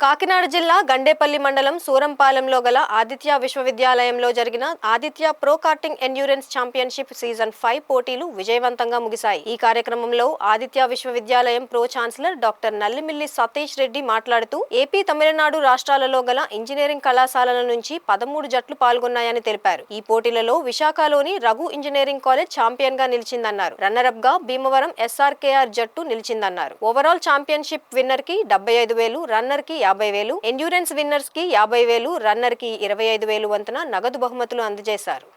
కాకినాడ జిల్లా గండేపల్లి మండలం సూరంపాలెంలో గల ఆదిత్య విశ్వవిద్యాలయంలో జరిగిన Aditya pro karting endurance championship season 5 పోటీలు విజయవంతంగా ముగిశాయి. ఈ కార్యక్రమంలో ఆదిత్య విశ్వవిద్యాలయం pro chancellor doctor Nallimilli Satish Reddy మాట్లాడుతూ ఏపీ, తమిళనాడు రాష్ట్రాలలో గల ఇంజనీరింగ్ కళాశాలల నుంచి 13 జట్లు పాల్గొన్నాయని తెలిపారు. ఈ పోటీలలో విశాఖలోని రఘు ఇంజనీరింగ్ కాలేజ్ ఛాంపియన్ గా నిలిచిందన్నారు. రన్నర్ అప్ గా భీమవరం SRKR జట్టు నిలిచిందన్నారు. ఓవరాల్ ఛాంపియన్షిప్ విన్నర్ కి 75,000, రన్నర్ కి 50,000, ఎండ్యూరెన్స్ విన్నర్స్ కి 50,000, రన్నర్ కి 25,000 వంతున నగదు బహుమతులు అందజేశారు.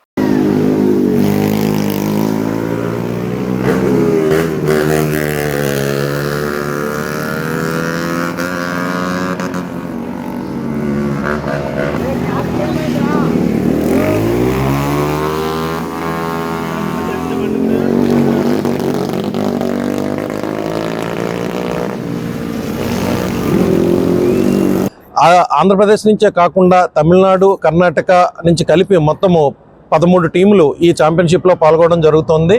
ఆంధ్రప్రదేశ్ నుంచే కాకుండా తమిళనాడు, కర్ణాటక నుంచి కలిపి మొత్తము 13 టీములు ఈ ఛాంపియన్షిప్లో పాల్గొనడం జరుగుతుంది.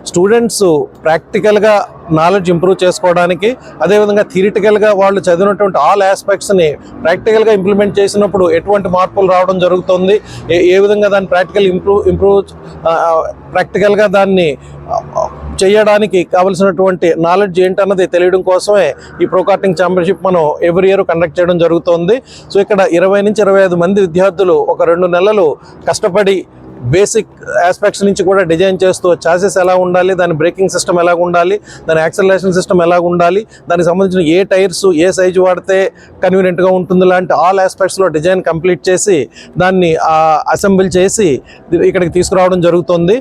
స్టూడెంట్స్ ప్రాక్టికల్గా నాలెడ్జ్ ఇంప్రూవ్ చేసుకోవడానికి, అదేవిధంగా థియరిటికల్గా వాళ్ళు చదివినటువంటి ఆల్ ఆస్పెక్ట్స్ని ప్రాక్టికల్గా ఇంప్లిమెంట్ చేసినప్పుడు ఎటువంటి మార్పులు రావడం జరుగుతుంది, ఏ విధంగా దాన్ని ప్రాక్టికల్గా దాన్ని చేయడానికి కావలసినటువంటి నాలెడ్జ్ ఏంటన్నది తెలియడం కోసమే ఈ ప్రో కార్టింగ్ ఛాంపియన్షిప్ మనం ఎవ్రీ ఇయర్ కండక్ట్ చేయడం జరుగుతుంది. సో ఇక్కడ 20 నుంచి 25 మంది విద్యార్థులు ఒక 2 నెలలు కష్టపడి బేసిక్ ఆస్పెక్ట్స్ నుంచి కూడా డిజైన్ చేస్తూ చాసెస్ ఎలా ఉండాలి, దాని బ్రేకింగ్ సిస్టమ్ ఎలా ఉండాలి, దాని యాక్సలరేషన్ సిస్టమ్ ఎలా ఉండాలి, దానికి సంబంధించిన ఏ టైర్స్ ఏ సైజు వాడితే కన్వీనియంట్గా ఉంటుంది లాంటి ఆల్ ఆస్పెక్ట్స్లో డిజైన్ కంప్లీట్ చేసి దాన్ని అసెంబుల్ చేసి ఇక్కడికి తీసుకురావడం జరుగుతుంది.